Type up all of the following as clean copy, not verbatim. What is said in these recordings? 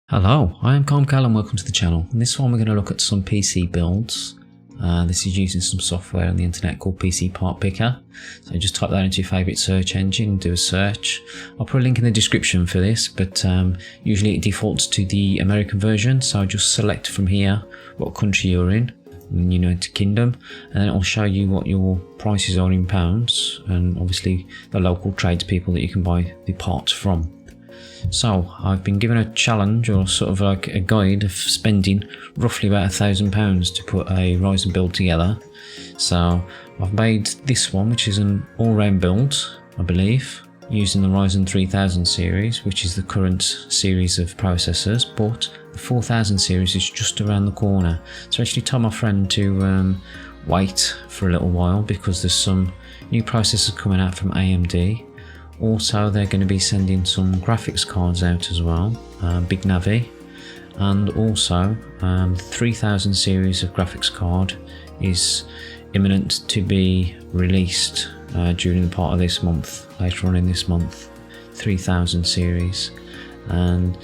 Hello, I am Cal and welcome to the channel. In this one we're going to look at some PC builds. This is using some software on the internet called PC Part Picker. So just type that into your favourite search engine and do a search. I'll put a link in the description for this, but usually it defaults to the American version, so just select from here what country you're in, United Kingdom, and then it'll show you what your prices are in pounds and obviously the local tradespeople that you can buy the parts from. So I've been given a challenge, or sort of like a guide, of spending roughly about £1,000 to put a Ryzen build together. So I've made this one, which is an all-round build, I believe, using the Ryzen 3000 series, which is the current series of processors, but the 4000 series is just around the corner. So I actually told my friend to wait for a little while because there's some new processors coming out from AMD. Also, they're going to be sending some graphics cards out as well, Big Navi, and also the 3000 series of graphics card is imminent to be released during the part of this month, later on in this month, 3000 series, and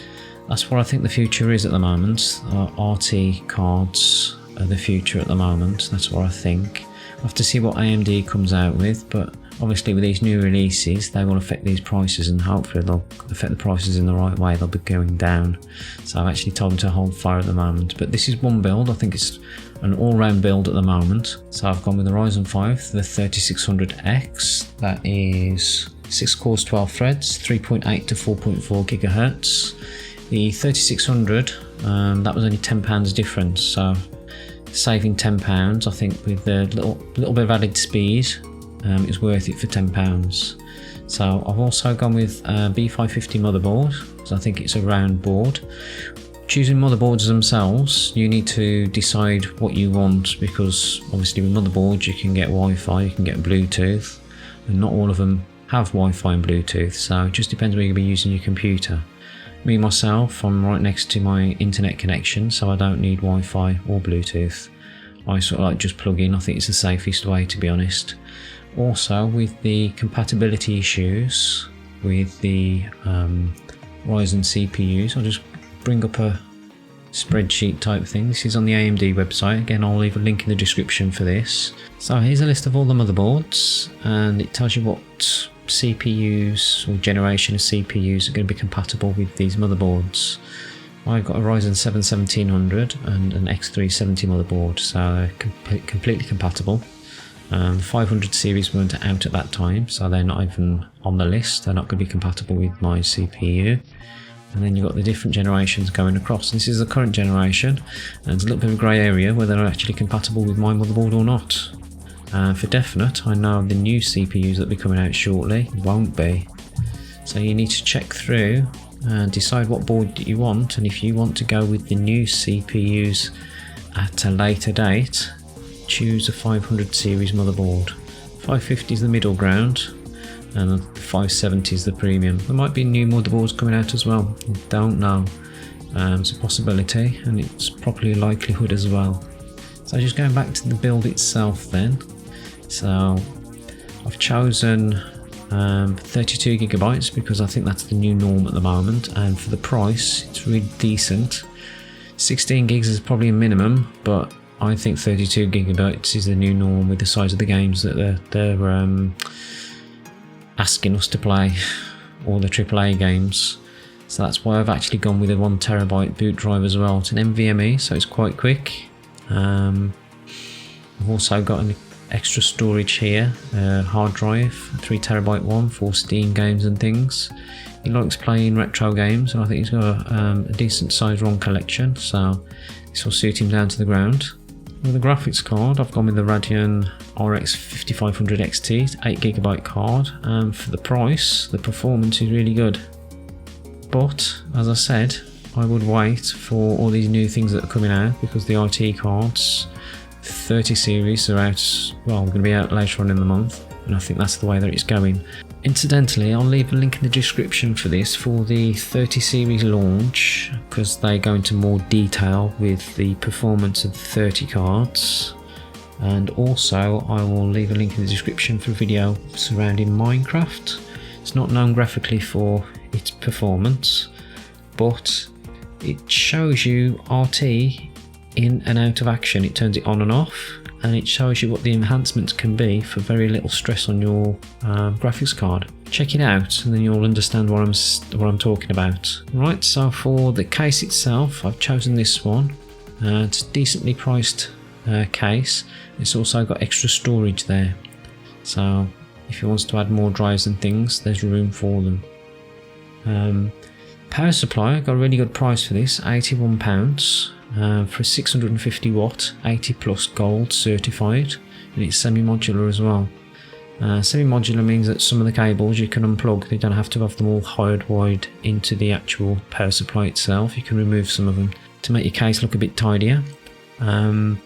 that's what I think the future is at the moment. RT cards are the future at the moment, that's what I think. We'll have to see what AMD comes out with, but obviously with these new releases they will affect these prices, and hopefully they'll affect the prices in the right way. They'll be going down, so I've actually told them to hold fire at the moment. But this is one build, I think it's an all-round build at the moment. So I've gone with the Ryzen 5, the 3600X, that is 6 cores, 12 threads, 3.8 to 4.4 gigahertz. The 3600, that was only £10 difference, so saving £10 I think with a little bit of added speed. It's worth it for £10. So I've also gone with a B550 motherboard, so I think it's a round board. Choosing motherboards themselves, you need to decide what you want, because obviously with motherboards you can get Wi-Fi, you can get Bluetooth, and not all of them have Wi-Fi and Bluetooth, so it just depends where you're going to be using your computer. Me myself, I'm right next to my internet connection, so I don't need Wi-Fi or Bluetooth. I sort of like just plug in. I think it's the safest way, to be honest. Also, with the compatibility issues with the Ryzen CPUs, I'll just bring up a spreadsheet type thing. This is on the AMD website. Again, I'll leave a link in the description for this. So here's a list of all the motherboards, and it tells you what CPUs or generation of CPUs are going to be compatible with these motherboards. I've got a Ryzen 7 1700 and an X370 motherboard, so they're completely compatible. 500 series weren't out at that time, so they're not even on the list. They're not going to be compatible with my CPU. And then you've got the different generations going across. This is the current generation, and there's a little bit of a grey area whether they're actually compatible with my motherboard or not. For definite, I know the new CPUs that will be coming out shortly won't be. So you need to check through and decide what board you want, and if you want to go with the new CPUs at a later date, choose a 500 series motherboard. 550 is the middle ground, and the 570 is the premium. There might be new motherboards coming out as well, I don't know. It's a possibility, and it's probably a likelihood as well. So just going back to the build itself then. So I've chosen 32 gigabytes because I think that's the new norm at the moment, and for the price it's really decent. 16 gigs is probably a minimum, but I think 32 gigabytes is the new norm with the size of the games that they're asking us to play, all the AAA games. So that's why I've actually gone with a 1 terabyte boot drive as well. It's an NVMe, so it's quite quick. I've also got an extra storage here, hard drive, a 3 terabyte one for Steam games and things. He likes playing retro games, and I think he's got a decent sized ROM collection, so this will suit him down to the ground. With the graphics card, I've gone with the Radeon RX 5500 XT, 8GB card, and for the price, the performance is really good. But, as I said, I would wait for all these new things that are coming out, because the RT cards, 30 series are out, well, going to be out later on in the month, and I think that's the way that it's going. Incidentally, I'll leave a link in the description for this, for the 30 series launch, because they go into more detail with the performance of the 30 cards. And also I will leave a link in the description for a video surrounding Minecraft. It's not known graphically for its performance, but it shows you RT in and out of action. It turns it on and off, and it shows you what the enhancements can be for very little stress on your graphics card. Check it out and then you'll understand what I'm talking about. Right, so for the case itself, I've chosen this one. It's a decently priced case. It's also got extra storage there, so if you want to add more drives and things, there's room for them. Power supply, I got a really good price for this, £81 for a 650 watt 80 plus gold certified, and it's semi-modular as well. Semi-modular means that some of the cables you can unplug. You don't have to have them all hardwired into the actual power supply itself. You can remove some of them to make your case look a bit tidier, and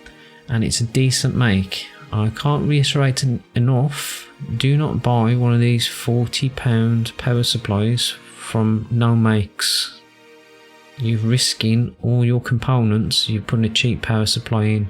it's a decent make. I can't reiterate enough, do not buy one of these £40 power supplies from no makes. You're risking all your components. You're putting a cheap power supply in.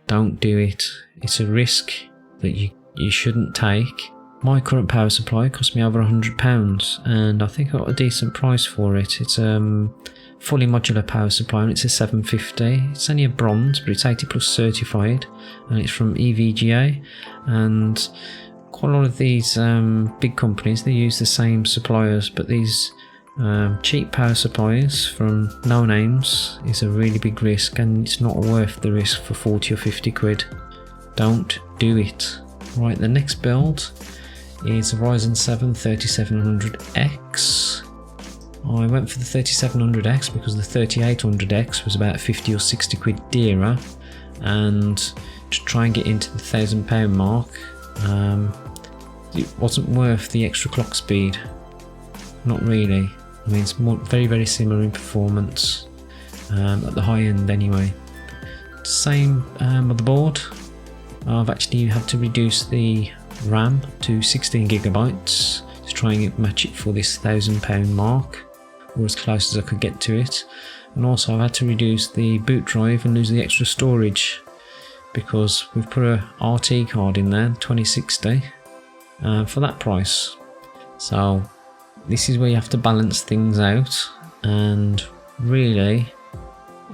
Don't do it. It's a risk that you shouldn't take. My current power supply cost me over £100, and I think I got a decent price for it. It's fully modular power supply, and it's a 750. It's only a bronze, but it's 80 plus certified, and it's from EVGA. And quite a lot of these big companies, they use the same suppliers, but these cheap power supplies from no names is a really big risk, and it's not worth the risk for 40 or 50 quid. Don't do it. Right, the next build is a Ryzen 7 3700X. I went for the 3700X because the 3800X was about 50 or 60 quid dearer, and to try and get into the £1,000 mark, it wasn't worth the extra clock speed. Not really. I mean, it's very, very similar in performance at the high end anyway. Same motherboard. I've actually had to reduce the RAM to 16 gigabytes to try and match it for this £1,000 mark, or as close as I could get to it. And also I've had to reduce the boot drive and lose the extra storage, because we've put a RT card in there, 2060, for that price. So this is where you have to balance things out, and really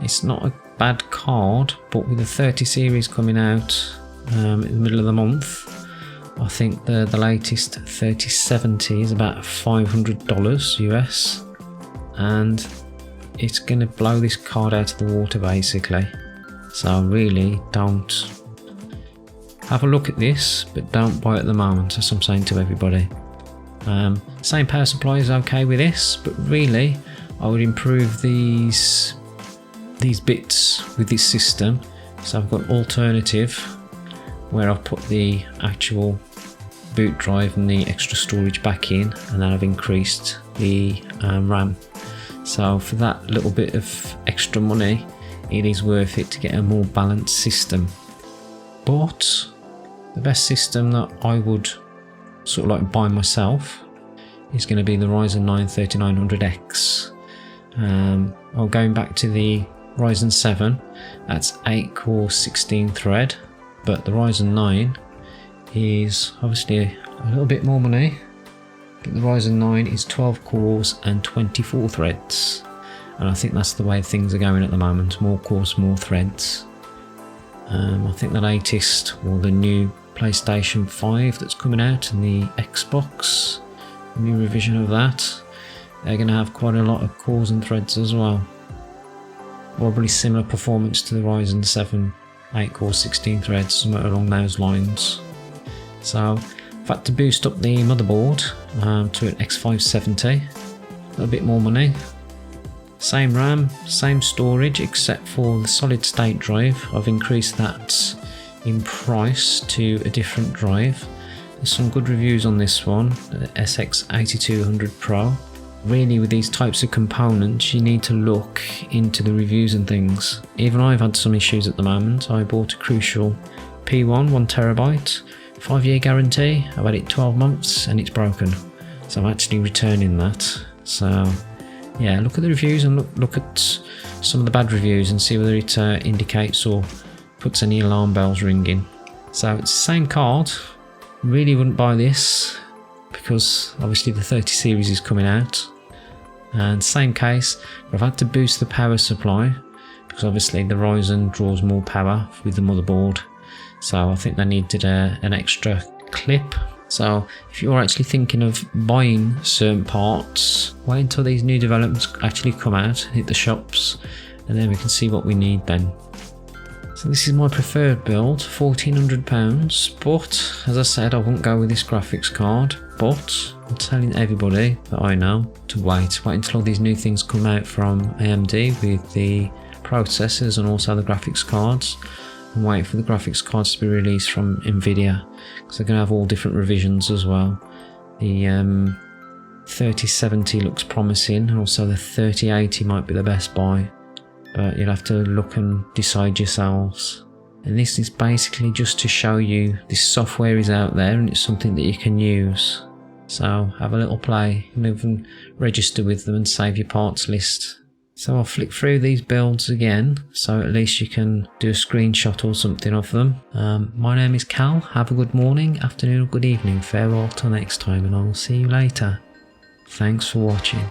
it's not a bad card, but with the 30 series coming out in the middle of the month, I think the latest 3070 is about $500 US, and it's going to blow this card out of the water basically. So really, don't have a look at this, but don't buy it at the moment, as I'm saying to everybody. Same power supply is okay with this, but really I would improve these bits with this system. So I've got alternative, where I've put the actual boot drive and the extra storage back in, and then I've increased the RAM. So for that little bit of extra money, it is worth it to get a more balanced system. But the best system that I would sort of like buy myself is going to be the Ryzen 9 3900X. Going back to the Ryzen 7, that's 8 core 16 thread, but the Ryzen 9 is obviously a little bit more money, but the Ryzen 9 is 12 cores and 24 threads, and I think that's the way things are going at the moment. More cores, more threads. I think the latest, or the new PlayStation 5 that's coming out, and the Xbox, the new revision of that, they're going to have quite a lot of cores and threads as well. Probably similar performance to the Ryzen 7 8 core 16 threads, somewhere along those lines. So I've had to boost up the motherboard to an X570, a little bit more money. Same RAM, same storage, except for the solid state drive. I've increased that in price to a different drive. There's some good reviews on this one, the SX8200 Pro. Really, with these types of components, you need to look into the reviews and things. Even I've had some issues at the moment. I bought a Crucial P1 1TB, 5-year guarantee. I've had it 12 months and it's broken, so I'm actually returning that. So yeah, look at the reviews and look at some of the bad reviews and see whether it indicates or puts any alarm bells ringing. So it's the same card. Really wouldn't buy this, because obviously the 30 series is coming out, And same case, I've had to boost the power supply because obviously the Ryzen draws more power with the motherboard, so I think they needed an extra clip. So if you're actually thinking of buying certain parts, wait until these new developments actually come out, hit the shops, and then we can see what we need then. So this is my preferred build, £1,400, but as I said, I wouldn't go with this graphics card, but I'm telling everybody that I know to wait until all these new things come out from AMD with the processors and also the graphics cards, and wait for the graphics cards to be released from Nvidia, because they're going to have all different revisions as well. The 3070 looks promising, and also the 3080 might be the best buy, but you'll have to look and decide yourselves. And this is basically just to show you this software is out there and it's something that you can use. So have a little play and even register with them and save your parts list. So I'll flick through these builds again, so at least you can do a screenshot or something of them. My name is Cal. Have a good morning, afternoon or good evening. Farewell till next time, and I will see you later. Thanks for watching.